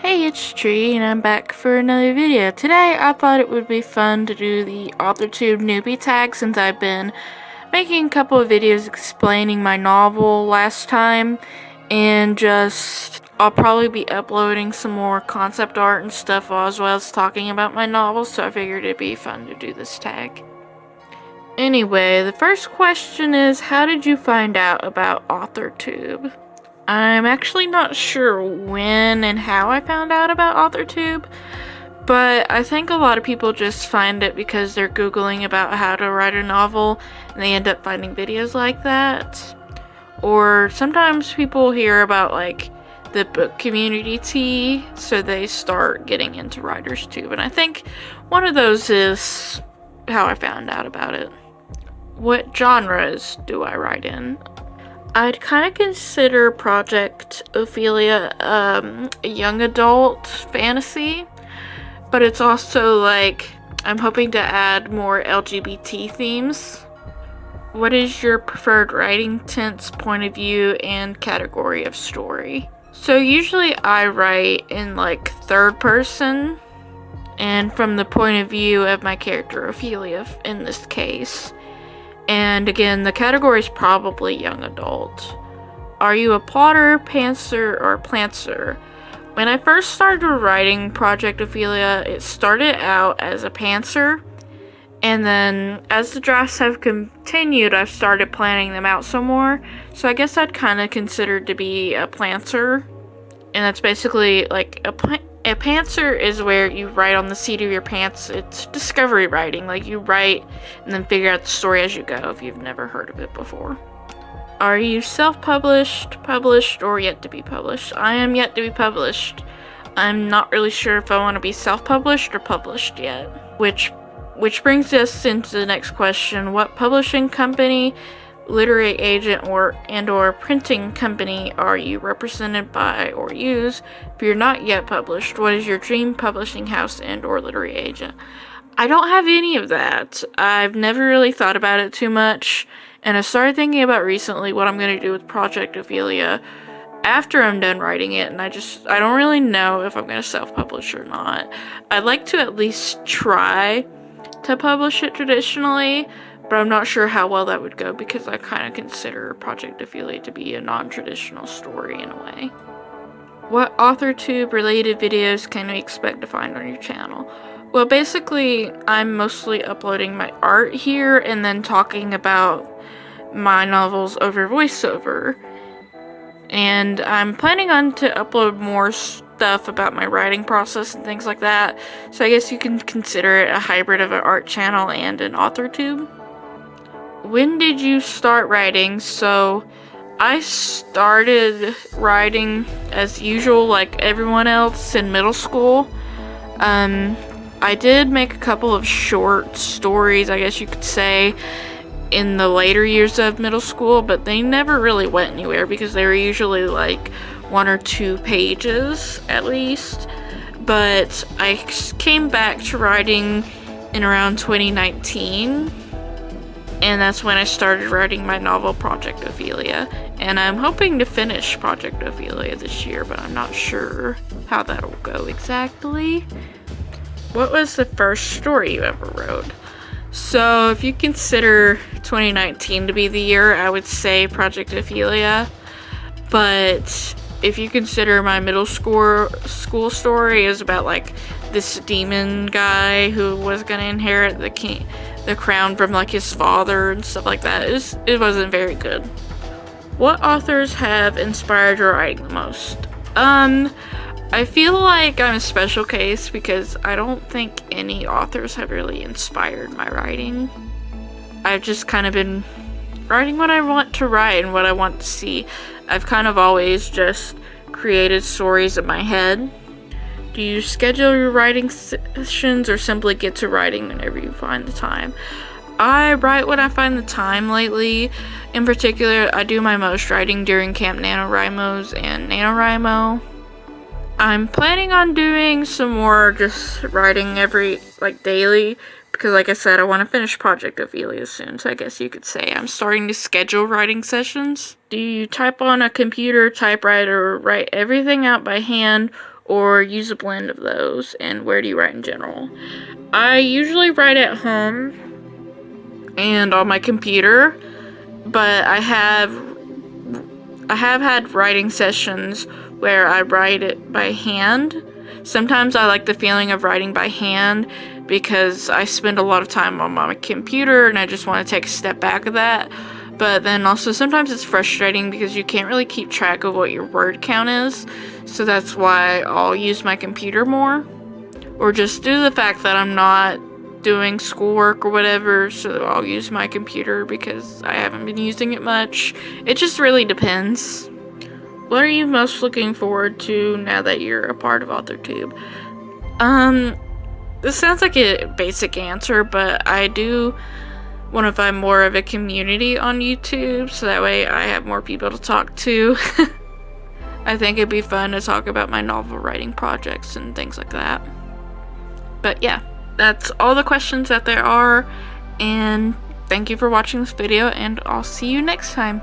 Hey, it's Tree, and I'm back for another video. Today, I thought it would be fun to do the AuthorTube Newbie tag since I've been making a couple of videos explaining my novel last time, and I'll probably be uploading some more concept art and stuff as well as talking about my novel, so I figured it'd be fun to do this tag. Anyway, the first question is, how did you find out about AuthorTube? I'm actually not sure when and how I found out about AuthorTube, but I think a lot of people just find it because they're Googling about how to write a novel and they end up finding videos like that. Or sometimes people hear about like the book community tea, so they start getting into WritersTube, and I think one of those is how I found out about it. What genres do I write in? I'd kind of consider Project Ophelia a young adult fantasy, but it's also like I'm hoping to add more LGBT themes. What is your preferred writing tense, point of view, and category of story? So usually I write in like third person and from the point of view of my character Ophelia in this case. And again, the category is probably young adult. Are you a plotter, pantser, or plantser? When I first started writing Project Ophelia, it started out as a pantser, and then as the drafts have continued, I've started planning them out some more. So I guess I'd kind of consider to be a plantser, and that's basically like a pantser is where you write on the seat of your pants. It's discovery writing, like you write and then figure out the story as you go if you've never heard of it before. Are you self-published, published, or yet to be published? I am yet to be published. I'm not really sure if I want to be self-published or published yet. Which brings us into the next question. What publishing company, literary agent, or printing company are you represented by or use? If you're not yet published, what is your dream publishing house and or literary agent? I don't have any of that. I've never really thought about it too much, and I started thinking about recently what I'm going to do with Project Ophelia after I'm done writing it, and I don't really know if I'm going to self-publish or not. I'd like to at least try to publish it traditionally, but I'm not sure how well that would go because I kind of consider Project Ophelia to be a non-traditional story in a way. What AuthorTube related videos can we expect to find on your channel? Well, basically, I'm mostly uploading my art here and then talking about my novels over voiceover. And I'm planning on to upload more stuff about my writing process and things like that. So I guess you can consider it a hybrid of an art channel and an AuthorTube. When did you start writing? So I started writing as usual like everyone else in middle school. I did make a couple of short stories, I guess you could say, in the later years of middle school, but they never really went anywhere because they were usually like 1 or 2 pages at least. But I came back to writing in around 2019. And that's when I started writing my novel, Project Ophelia. And I'm hoping to finish Project Ophelia this year, but I'm not sure how that'll go exactly. What was the first story you ever wrote? So if you consider 2019 to be the year, I would say Project Ophelia. But if you consider my middle school story is about like this demon guy who was going to inherit the crown from like his father and stuff like that, it wasn't very good. What authors have inspired your writing the most? I feel like I'm a special case because I don't think any authors have really inspired my writing. I've just kind of been writing what I want to write and what I want to see. I've kind of always just created stories in my head. Do you schedule your writing sessions or simply get to writing whenever you find the time? I write when I find the time lately. In particular, I do my most writing during Camp NaNoWriMo's and NaNoWriMo. I'm planning on doing some more just writing daily because like I said, I want to finish Project Ophelia soon, so I guess you could say I'm starting to schedule writing sessions. Do you type on a computer, typewriter, or write everything out by hand, or use a blend of those? And where do you write in general? I usually write at home and on my computer, but I have had writing sessions where I write it by hand. Sometimes I like the feeling of writing by hand because I spend a lot of time on my computer and I just want to take a step back of that. But then also sometimes it's frustrating because you can't really keep track of what your word count is. So that's why I'll use my computer more. Or just due to the fact that I'm not doing schoolwork or whatever, so I'll use my computer because I haven't been using it much. It just really depends. What are you most looking forward to now that you're a part of AuthorTube? This sounds like a basic answer, but I do want to find more of a community on YouTube, so that way I have more people to talk to. I think it'd be fun to talk about my novel writing projects and things like that. But yeah, that's all the questions that there are, and thank you for watching this video, and I'll see you next time.